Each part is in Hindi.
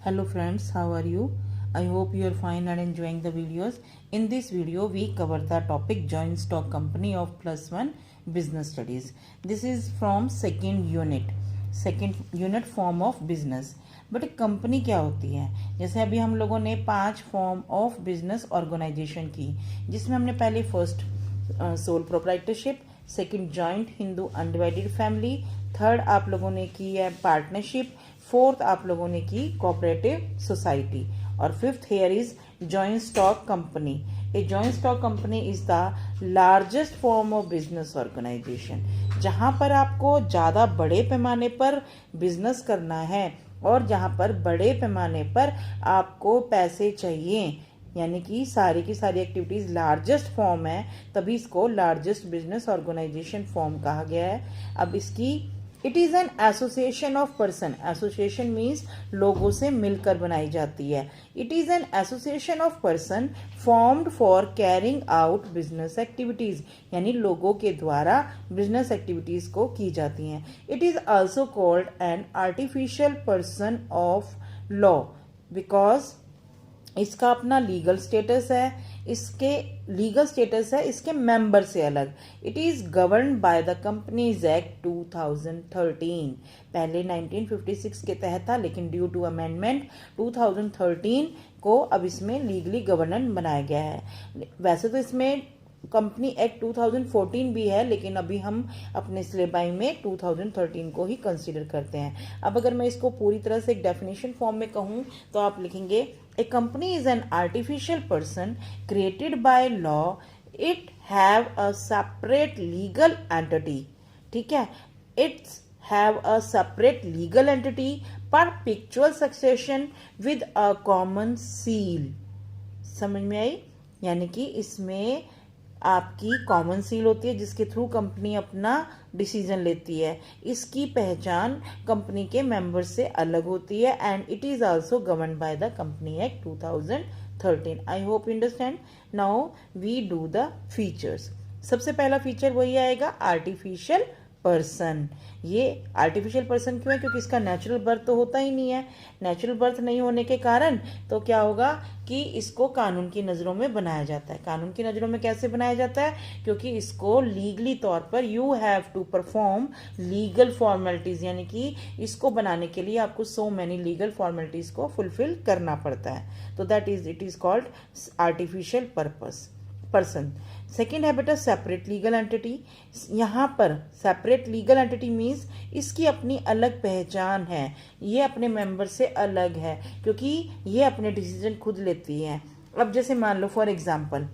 Hello friends, how are you? I hope you are fine and enjoying the videos. In this video, we cover the topic joint stock company of +1 business studies. This is from second unit form of business. But company क्या होती है? जैसे अभी हम लोगों ने 5 फॉर्म ऑफ बिजनेस ऑर्गेनाइजेशन की, जिसमें हमने पहले first sole proprietorship, second joint Hindu undivided family, third आप लोगों ने की है पार्टनरशिप, फोर्थ आप लोगों ने की कोऑपरेटिव सोसाइटी, और fifth here is joint stock company. A joint stock company is the largest form of business organization, जहां पर आपको ज्यादा बड़े पैमाने पर बिजनेस करना है और जहां पर बड़े पैमाने पर आपको पैसे चाहिए, यानी कि सारी की सारी एक्टिविटीज लार्जेस्ट फॉर्म है, तभी इसको लार्जेस्ट बिजनेस ऑर्गेनाइजेशन फॉर्म कहा गया है. अब इसकी it is an association of person. Association means लोगों से मिलकर बनाई जाती है. It is an association of person formed for carrying out business activities, यानी लोगों के द्वारा बिजनेस एक्टिविटीज को की जाती हैं. It is also called an artificial person of law because इसका अपना लीगल स्टेटस है, इसके मेंबर से अलग. It is govern by the companies act 2013. पहले 1956 के तहत था, लेकिन ड्यू टू अमेंडमेंट 2013 को अब इसमें लीगली गवर्नेंस बनाया गया है. वैसे तो इसमें कंपनी एक्ट 2014 भी है, लेकिन अभी हम अपने सिलेबाई में 2013 को ही कंसीडर करते हैं. अब अगर मैं इसको पूरी तरह से एक डेफिनेशन फॉर्म में कहूं तो आप लिखेंगे a company is an artificial person created by law. It have a separate legal entity. ठीक है, it's have a separate legal entity perpetual succession with a common seal. समझ में आई? यानी कि इसमें आपकी कॉमन सील होती है जिसके थ्रू कंपनी अपना डिसीजन लेती है. इसकी पहचान कंपनी के मेंबर से अलग होती है and it is also govern by the company act 2013. I hope you understand. Now we do the features. सबसे पहला फीचर वही आएगा आर्टिफिशियल पर्सन. ये आर्टिफिशियल पर्सन क्यों है? क्योंकि इसका नेचुरल बर्थ तो होता ही नहीं है. नेचुरल बर्थ नहीं होने के कारण तो क्या होगा कि इसको कानून की नज़रों में बनाया जाता है. कानून की नज़रों में कैसे बनाया जाता है? क्योंकि इसको लीगली तौर पर you have to perform legal formalities, यानी कि इसको बनाने के लिए आपको सो मैनी लीगल फॉर्मेलिटीज को फुलफिल करना पड़ता है. तो that is it is called artificial person. Second है बेटा सेपरेट लीगल एंटिटी. यहाँ पर सेपरेट लीगल एंटिटी मीन्स इसकी अपनी अलग पहचान है, ये अपने मेंबर से अलग है क्योंकि ये अपने डिसीजन खुद लेती है. अब जैसे मान लो for example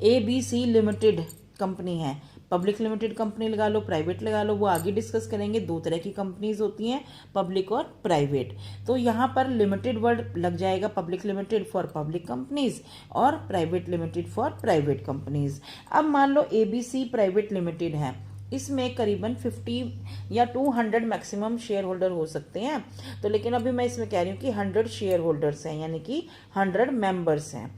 ABC limited company है, पब्लिक लिमिटेड कंपनी लगा लो, प्राइवेट लगा लो, वो आगे डिस्कस करेंगे. 2 तरह की कंपनीज होती हैं, पब्लिक और प्राइवेट. तो यहाँ पर लिमिटेड वर्ड लग जाएगा, public limited for public companies और private limited for private companies. अब मान लो ABC प्राइवेट लिमिटेड है, इसमें करीबन 50 या 200 मैक्सिमम शेयर होल्डर हो सकते हैं. तो लेकिन अभी मैं इसमें कह रही हूँ कि 100 शेयर होल्डर्स हैं, यानी कि 100 मेंबर्स हैं.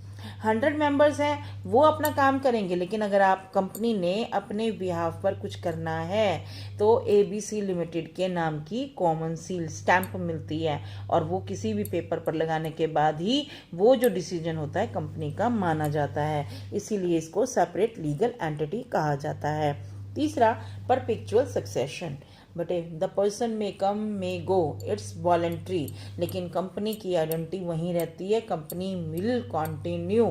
100 मेंबर्स हैं, वो अपना काम करेंगे, लेकिन अगर आप कंपनी ने अपने बिहाफ पर कुछ करना है तो ABC लिमिटेड के नाम की कॉमन सील स्टैंप मिलती है और वो किसी भी पेपर पर लगाने के बाद ही वो जो डिसीजन होता है कंपनी का माना जाता है. इसीलिए इसको सेपरेट लीगल एंटिटी कहा जाता है. तीसरा परपेचुअल सक्सेशन. बटे द पर्सन में कम में गो, इट्स वॉलेंट्री, लेकिन कंपनी की आइडेंटिटी वहीं रहती है. कंपनी विल कॉन्टिन्यू,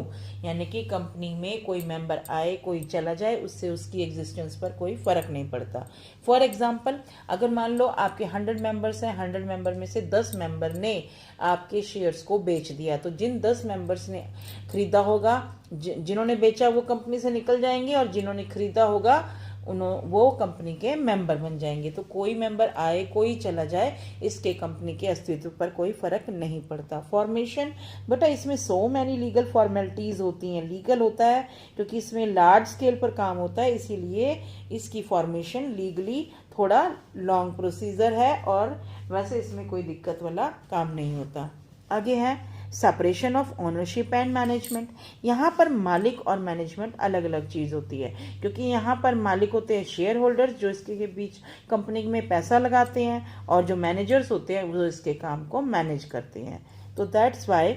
यानी कि कंपनी में कोई मेंबर आए कोई चला जाए उससे उसकी एग्जिस्टेंस पर कोई फर्क नहीं पड़ता. फॉर एग्जांपल अगर मान लो आपके 100 मेंबर्स हैं, 100 मेंबर में से 10 मेंबर ने आपके शेयर्स को बेच दिया, तो जिन 10 मेंबर्स ने खरीदा होगा, जिन्होंने बेचा वो कंपनी से निकल जाएंगे और जिन्होंने खरीदा होगा वो कंपनी के मेंबर बन जाएंगे. तो कोई मेंबर आए कोई चला जाए इसके कंपनी के अस्तित्व पर कोई फर्क नहीं पड़ता. फॉर्मेशन बेटा इसमें सो मैनी लीगल फॉर्मेलिटीज होती हैं. लीगल होता है क्योंकि इसमें लार्ज स्केल पर काम होता है, इसीलिए इसकी फॉर्मेशन लीगली थोड़ा लॉन्ग प्रोसीजर है और वैसे इसमें कोई दिक्कत वाला काम नहीं होता. आगे है separation of ownership and management, यहाँ पर मालिक और मैनेजमेंट अलग अलग चीज़ होती है, क्योंकि यहाँ पर मालिक होते हैं शेयर होल्डर्स जो इसके के बीच कंपनी में पैसा लगाते हैं, और जो मैनेजर्स होते हैं वो इसके काम को मैनेज करते हैं। तो दैट्स वाई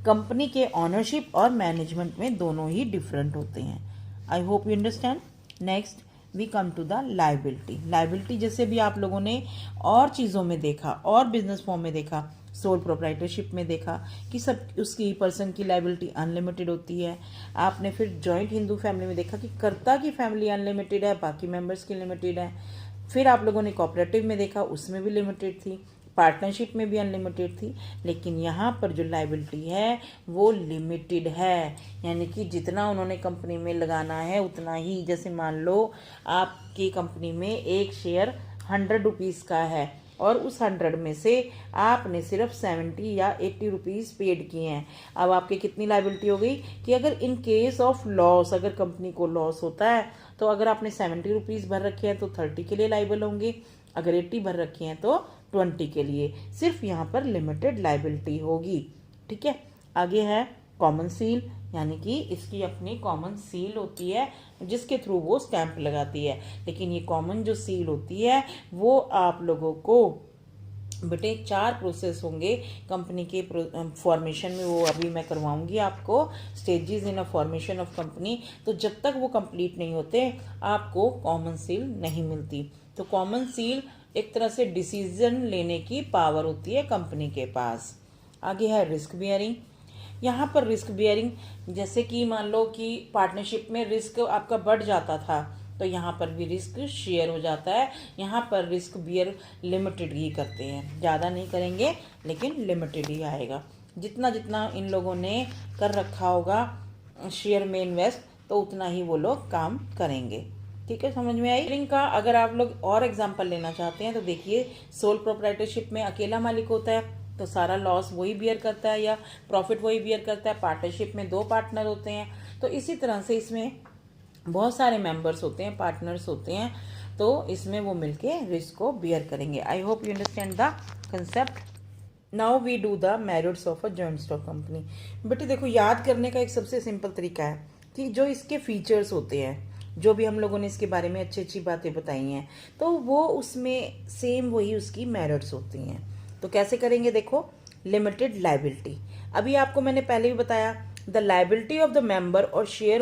कंपनी के ओनरशिप और मैनेजमेंट में दोनों ही डिफरेंट होते हैं। I hope you understand. Next we come to the liability. Liability जैसे भी आप लोगों ने और चीज़ों में देखा और बिजनेस फॉर्म में देखा, सोल प्रोप्राइटरशिप में देखा कि सब उसकी पर्सन की लाइबिलिटी अनलिमिटेड होती है। आपने फिर जॉइंट हिंदू फैमिली में देखा कि कर्ता की फैमिली अनलिमिटेड है, बाकी मेंबर्स की लिमिटेड है। फिर आप लोगों ने कोऑपरेटिव में देखा, उसमें भी लिमिटेड थी, पार्टनरशिप में भी अनलिमिटेड थी, लेकिन यहाँ पर जो लाइबिलिटी है वो लिमिटेड है, यानी कि जितना उन्होंने कंपनी में लगाना है उतना ही। जैसे मान लो आपकी कंपनी में एक शेयर 100 रुपीज़ का है और उस 100 में से आपने सिर्फ 70 या 80 रुपीज़ पेड किए हैं। अब आपकी कितनी लाइबिलिटी हो गई कि अगर इन केस ऑफ लॉस, अगर कंपनी को लॉस होता है तो अगर आपने 70 रुपीज़ भर रखे हैं तो 30 के लिए लाइबल होंगे, अगर 80 भर रखे हैं तो 20 के लिए। सिर्फ यहाँ पर लिमिटेड लाइबिलिटी होगी। ठीक है, आगे है कॉमन सील, यानी कि इसकी अपनी कॉमन सील होती है जिसके थ्रू वो स्टैंप लगाती है। लेकिन ये कॉमन जो सील होती है वो आप लोगों को बेटे 4 प्रोसेस होंगे कंपनी के फॉर्मेशन में, वो अभी मैं करवाऊंगी आपको, stages in a formation of company. तो जब तक वो कंप्लीट नहीं होते आपको कॉमन सील नहीं मिलती। तो कॉमन सील एक तरह से डिसीजन लेने की पावर होती है कंपनी के पास। आगे है रिस्क बियरिंग। यहाँ पर रिस्क बियरिंग जैसे कि मान लो कि पार्टनरशिप में रिस्क आपका बढ़ जाता था तो यहाँ पर भी रिस्क शेयर हो जाता है। यहाँ पर रिस्क बियर लिमिटेड ही करते हैं, ज़्यादा नहीं करेंगे लेकिन लिमिटेड ही आएगा। जितना जितना इन लोगों ने कर रखा होगा शेयर में इन्वेस्ट तो उतना ही वो लोग काम करेंगे। ठीक है, समझ में आई। का अगर आप लोग और एग्जांपल लेना चाहते हैं तो देखिए, सोल प्रोप्राइटरशिप में अकेला मालिक होता है तो सारा लॉस वही बियर करता है या प्रॉफिट वही बियर करता है। पार्टनरशिप में 2 पार्टनर होते हैं, तो इसी तरह से इसमें बहुत सारे मेंबर्स होते हैं, पार्टनर्स होते हैं, तो इसमें वो मिलके रिस्क को बियर करेंगे। I hope you understand the concept. Now we do the merits of a joint stock company. बेटे देखो, याद करने का एक सबसे सिंपल तरीका है कि जो इसके फीचर्स होते हैं, जो भी हम लोगों ने इसके बारे में अच्छी अच्छी बातें बताई हैं, तो वो उसमें सेम वही उसकी मेरिट्स होती हैं। तो कैसे करेंगे देखो, लिमिटेड लाइबिलिटी। अभी आपको मैंने पहले भी बताया, the liability of the member और share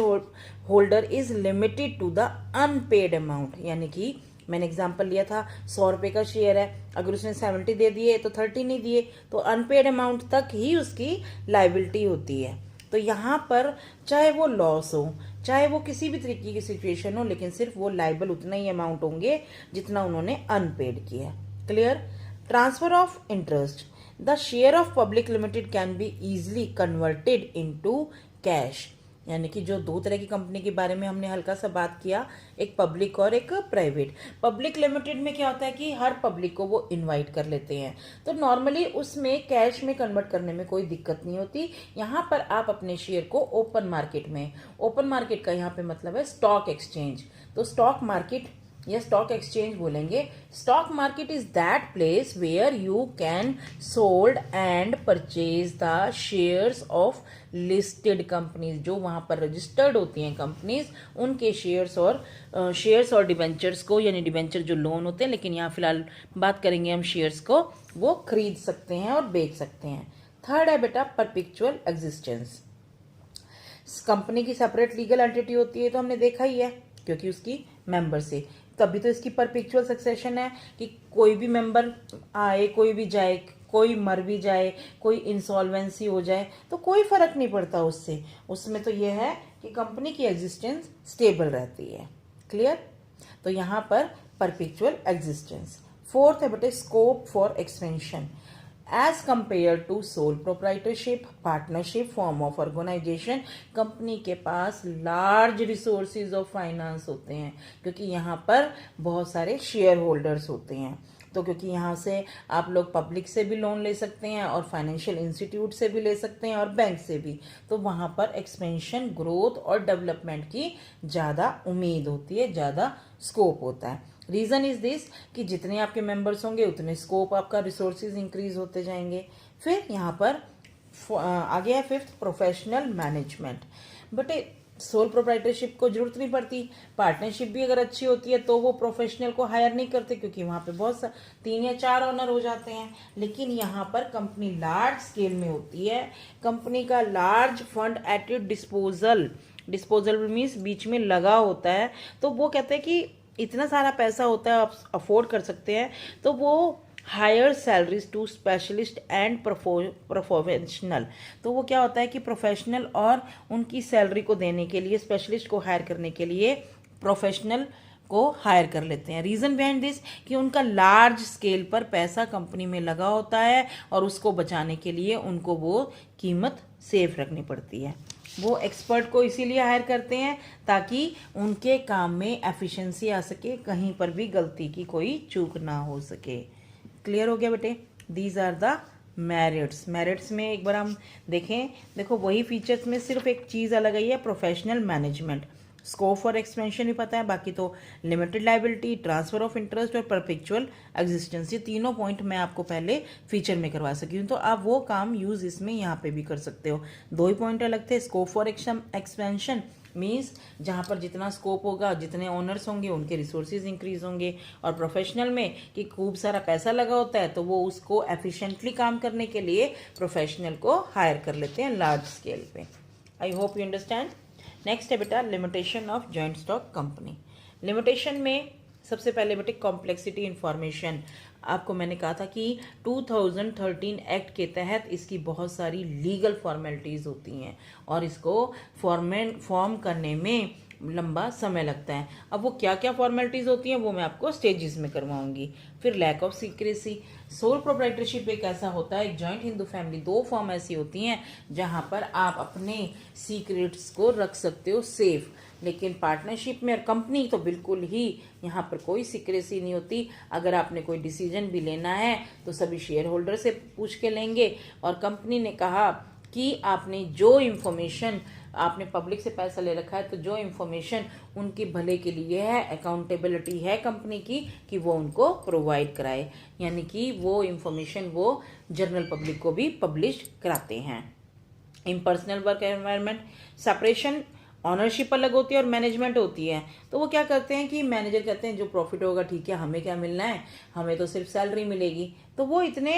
holder is limited to the unpaid amount. यानी कि मैंने एग्जांपल लिया था, 100 रुपये का शेयर है, अगर उसने 70 दे दिए तो 30 नहीं दिए, तो अनपेड अमाउंट तक ही उसकी लाइबिलिटी होती है। तो यहाँ पर चाहे वो लॉस हो, चाहे वो किसी भी तरीके की सिचुएशन हो, लेकिन सिर्फ वो लाइबल उतना ही अमाउंट होंगे जितना उन्होंने अनपेड किया। Clear. Transfer of interest. The share of public limited can be easily converted into cash. यानी कि जो 2 तरह की कंपनी के बारे में हमने हल्का सा बात किया, एक पब्लिक और एक प्राइवेट। पब्लिक लिमिटेड में क्या होता है कि हर पब्लिक को वो इनवाइट कर लेते हैं, तो नॉर्मली उसमें कैश में कन्वर्ट करने में कोई दिक्कत नहीं होती। यहाँ पर आप अपने शेयर को ओपन मार्केट में, ओपन मार्केट का यहाँ पे मतलब है स्टॉक एक्सचेंज, तो स्टॉक मार्केट या स्टॉक एक्सचेंज बोलेंगे। Stock market is that place where you can sold and purchase the shares of listed companies. जो वहां पर रजिस्टर्ड होती हैं कंपनीज, उनके शेयर्स और डिबेंचर्स को, यानी डिबेंचर जो लोन होते हैं, लेकिन यहाँ फिलहाल बात करेंगे हम शेयर्स को, वो खरीद सकते हैं और बेच सकते हैं। थर्ड है बेटा परपेचुअल एग्जिस्टेंस। कंपनी की सेपरेट लीगल एंटिटी होती है, तो हमने देखा ही है, क्योंकि उसकी मेंबर से, तभी तो इसकी परपेचुअल सक्सेशन है कि कोई भी मेंबर आए, कोई भी जाए, कोई मर भी जाए, कोई इंसॉल्वेंसी हो जाए, तो कोई फर्क नहीं पड़ता उससे। उसमें तो यह है कि कंपनी की एग्जिस्टेंस स्टेबल रहती है। क्लियर। तो यहां पर परपेचुअल एग्जिस्टेंस। फोर्थ है बेटे scope for expansion. As compare to sole proprietorship, partnership form of organisation, company के पास लार्ज रिसोर्सेज ऑफ फाइनेंस होते हैं, क्योंकि यहाँ पर बहुत सारे शेयर होल्डर्स होते हैं। तो क्योंकि यहाँ से आप लोग पब्लिक से भी लोन ले सकते हैं और फाइनेंशियल इंस्टीट्यूट से भी ले सकते हैं और बैंक से भी, तो वहाँ पर एक्सपेंशन, ग्रोथ और डेवलपमेंट की ज़्यादा उम्मीद होती है, ज़्यादा स्कोप होता है। रीज़न इज दिस कि जितने आपके मेंबर्स होंगे उतने स्कोप आपका रिसोर्सेज इंक्रीज होते जाएंगे। फिर यहाँ पर आगे है fifth professional management. But sole proprietorship को जरूरत नहीं पड़ती, पार्टनरशिप भी अगर अच्छी होती है तो वो प्रोफेशनल को हायर नहीं करते, क्योंकि वहाँ पे बहुत 3 या 4 ओनर हो जाते हैं। लेकिन यहाँ पर कंपनी लार्ज स्केल में होती है, कंपनी का large fund at disposal means बीच में लगा होता है, तो वो कहते हैं कि इतना सारा पैसा होता है, आप अफोर्ड कर सकते हैं, तो वो higher salaries to specialist and professional. तो वो क्या होता है कि प्रोफेशनल और उनकी सैलरी को देने के लिए, स्पेशलिस्ट को हायर करने के लिए प्रोफेशनल को हायर कर लेते हैं। रीज़न बिहाइंड दिस कि उनका लार्ज स्केल पर पैसा कंपनी में लगा होता है और उसको बचाने के लिए उनको वो कीमत सेफ रखनी पड़ती है। वो एक्सपर्ट को इसीलिए हायर करते हैं ताकि उनके काम में एफिशिएंसी आ सके, कहीं पर भी गलती की कोई चूक ना हो सके। क्लियर हो गया बेटे? दीज आर द मेरिट्स में एक बार हम देखें, देखो वही फीचर्स में सिर्फ एक चीज़ अलग आई है, professional management. Scope for expansion भी पता है, बाकी तो limited liability, transfer of interest और परपेचुअल एग्जिस्टेंस, ये तीनों पॉइंट मैं आपको पहले फीचर में करवा सकी हूँ, तो आप वो काम यूज इसमें यहाँ पे भी कर सकते हो। 2 ही पॉइंट अलग थे। स्कोप फॉर एक्सपेंशन मीन्स जहाँ पर जितना स्कोप होगा, जितने ओनर्स होंगे, उनके रिसोर्सेज इंक्रीज होंगे, और प्रोफेशनल में कि खूब सारा पैसा लगा होता है तो वो उसको एफिशिएंटली काम करने के लिए प्रोफेशनल को हायर कर लेते हैं लार्ज स्केल पे। आई होप यू अंडरस्टैंड। नेक्स्ट है बेटा limitation of joint stock company. Limitation में सबसे पहले बेटे कॉम्प्लेक्सिटी इंफॉर्मेशन। आपको मैंने कहा था कि 2013 एक्ट के तहत इसकी बहुत सारी लीगल फॉर्मेलिटीज़ होती हैं और इसको फॉर्म करने में लंबा समय लगता है। अब वो क्या क्या फॉर्मेलिटीज़ होती हैं वो मैं आपको स्टेजेस में करवाऊंगी। फिर lack of secrecy. Sole proprietorship एक ऐसा होता है, एक जॉइंट हिंदू फैमिली, 2 फॉर्म ऐसी होती हैं जहाँ पर आप अपने सीक्रेट्स को रख सकते हो सेफ। लेकिन पार्टनरशिप में और कंपनी तो बिल्कुल ही यहाँ पर कोई सीक्रेसी नहीं होती। अगर आपने कोई डिसीजन भी लेना है तो सभी शेयर होल्डर से पूछ के लेंगे, और कंपनी ने कहा कि आपने जो इन्फॉर्मेशन, आपने पब्लिक से पैसा ले रखा है तो जो इन्फॉर्मेशन उनके भले के लिए है, अकाउंटेबिलिटी है कंपनी की कि वो उनको प्रोवाइड कराए, यानी कि वो इन्फॉर्मेशन वो जनरल पब्लिक को भी पब्लिश कराते हैं। Impersonal work environment, separation, ownership अलग होती है और मैनेजमेंट होती है। तो वो क्या करते हैं कि मैनेजर कहते हैं जो प्रॉफिट होगा ठीक है, हमें क्या मिलना है, हमें तो सिर्फ सैलरी मिलेगी, तो वो इतने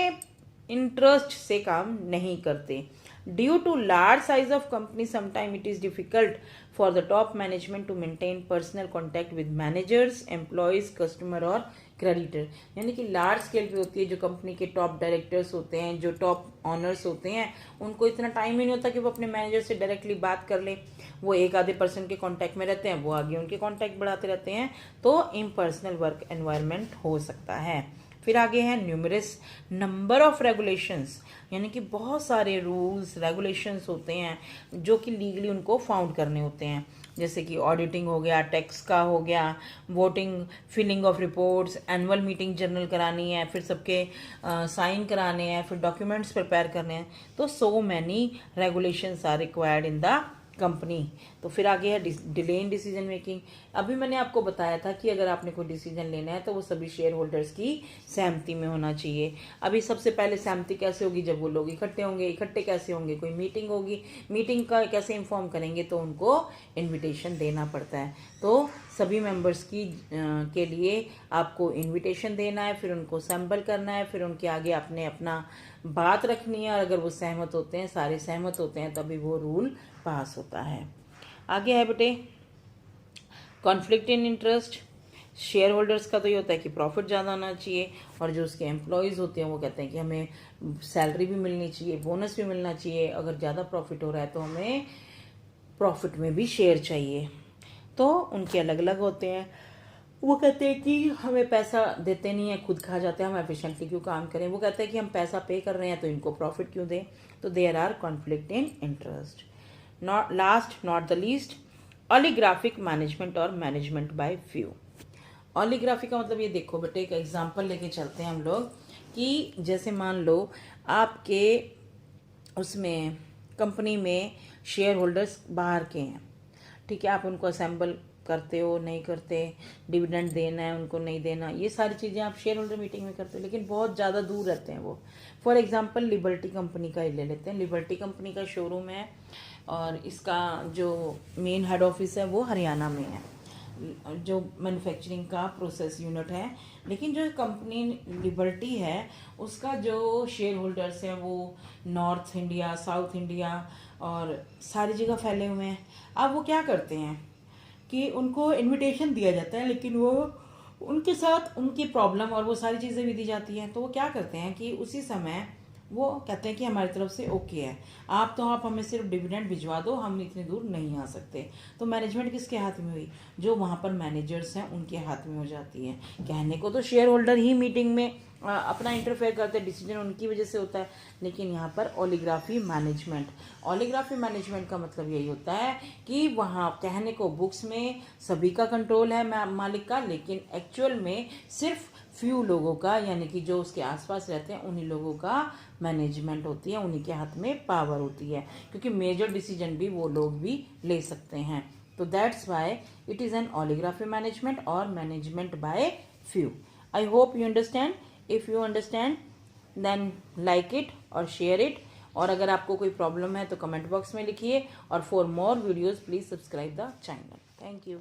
इंटरेस्ट से काम नहीं करते। Due to large size of company sometime it is difficult for the top management to maintain personal contact with managers, employees, customer और क्रेडिटर। यानी कि लार्ज स्केल पे होती है, जो कंपनी के टॉप डायरेक्टर्स होते हैं, जो टॉप ऑनर्स होते हैं, उनको इतना टाइम ही नहीं होता कि वो अपने मैनेजर से डायरेक्टली बात कर ले। वो एक आधे पर्सन के कांटेक्ट में रहते हैं, वो आगे उनके कांटेक्ट बढ़ाते रहते हैं, तो इम्पर्सनल वर्क एनवायरनमेंट हो सकता है। फिर आगे है न्यूमरस नंबर ऑफ रेगुलेशंस, यानी कि बहुत सारे रूल्स रेगुलेशंस होते हैं जो कि लीगली उनको फाउंड करने होते हैं, जैसे कि ऑडिटिंग हो गया, टैक्स का हो गया, voting, filing of reports, annual meeting journal करानी है, फिर सबके साइन कराने हैं, फिर डॉक्यूमेंट्स प्रिपेयर करने हैं। तो so many regulations are required in the company. तो फिर आगे है डिले इन डिसीजन मेकिंग। अभी मैंने आपको बताया था कि अगर आपने कोई डिसीजन लेना है तो वो सभी शेयर होल्डर्स की सहमति में होना चाहिए। अभी सबसे पहले सहमति कैसे होगी, जब वो लोग इकट्ठे होंगे। इकट्ठे कैसे होंगे, कोई मीटिंग होगी, मीटिंग का कैसे इन्फॉर्म करेंगे, तो उनको इन्विटेशन देना पड़ता है। तो सभी मेंबर्स की के लिए आपको इन्विटेशन देना है, फिर उनको सैम्पल करना है, फिर उनके आगे आपने अपना बात रखनी है, और अगर वो सहमत होते हैं, सारे सहमत होते हैं, तभी वो रूल पास होता है। आगे है बेटे conflict in interest. Share holders का तो ये होता है कि प्रॉफिट ज़्यादा होना चाहिए, और जो उसके एम्प्लॉयज़ होते हैं वो कहते हैं कि हमें सैलरी भी मिलनी चाहिए, बोनस भी मिलना चाहिए, अगर ज़्यादा प्रॉफिट हो रहा है तो हमें प्रॉफिट में भी शेयर चाहिए। तो उनके अलग अलग होते हैं। वो कहते हैं कि हमें पैसा देते नहीं है, खुद खा जाते हैं, हम एफिशिएंटली क्यों काम करें। वो कहते हैं कि हम पैसा पे कर रहे हैं तो इनको प्रॉफिट क्यों दें। तो there are conflict in interest. Not last not the least, oligarchic management और मैनेजमेंट बाय फ्यू। ऑलिग्राफी का मतलब ये देखो बेटे, एक एग्जांपल लेके चलते हैं हम लोग कि जैसे मान लो आपके उसमें कंपनी में शेयर होल्डर्स बाहर के हैं, ठीक है, आप उनको असेंबल करते हो नहीं करते, डिविडेंड देना है उनको नहीं देना, ये सारी चीज़ें आप शेयर होल्डर मीटिंग में करते हो, लेकिन बहुत ज़्यादा दूर रहते हैं वो। फॉर एग्जांपल लिबर्टी कंपनी का ही ले लेते हैं। लिबर्टी कंपनी का शोरूम है और इसका जो मेन हेड ऑफिस है वो हरियाणा में है, जो मैन्युफैक्चरिंग का प्रोसेस यूनिट है। लेकिन जो कंपनी लिबर्टी है उसका जो शेयर होल्डर्स हैं वो नॉर्थ इंडिया, साउथ इंडिया और सारी जगह फैले हुए हैं। अब वो क्या करते हैं कि उनको इनविटेशन दिया जाता है, लेकिन वो उनके साथ उनकी प्रॉब्लम और वो सारी चीज़ें भी दी जाती हैं। तो वो क्या करते हैं कि उसी समय वो कहते हैं कि हमारी तरफ से ओके है, आप हमें सिर्फ डिविडेंड भिजवा दो, हम इतनी दूर नहीं आ सकते। तो मैनेजमेंट किसके हाथ में हुई? जो वहाँ पर मैनेजर्स हैं उनके हाथ में हो जाती है। कहने को तो शेयर होल्डर ही मीटिंग में अपना इंटरफेयर करते हैं, डिसीजन उनकी वजह से होता है, लेकिन यहाँ पर ओलिग्राफी मैनेजमेंट का मतलब यही होता है कि वहाँ कहने को बुक्स में सभी का कंट्रोल है मालिक का, लेकिन एक्चुअल में सिर्फ फ्यू लोगों का, यानी कि जो उसके आसपास रहते हैं उन्हीं लोगों का मैनेजमेंट होती है, उन्हीं के हाथ में पावर होती है, क्योंकि मेजर डिसीजन भी वो लोग भी ले सकते हैं। तो that's why it is an oligarchy management और management by few. I hope you understand. If you understand then like it और शेयर इट, और अगर आपको कोई प्रॉब्लम है तो कमेंट बॉक्स में लिखिए, और for more videos please subscribe the channel. Thank you.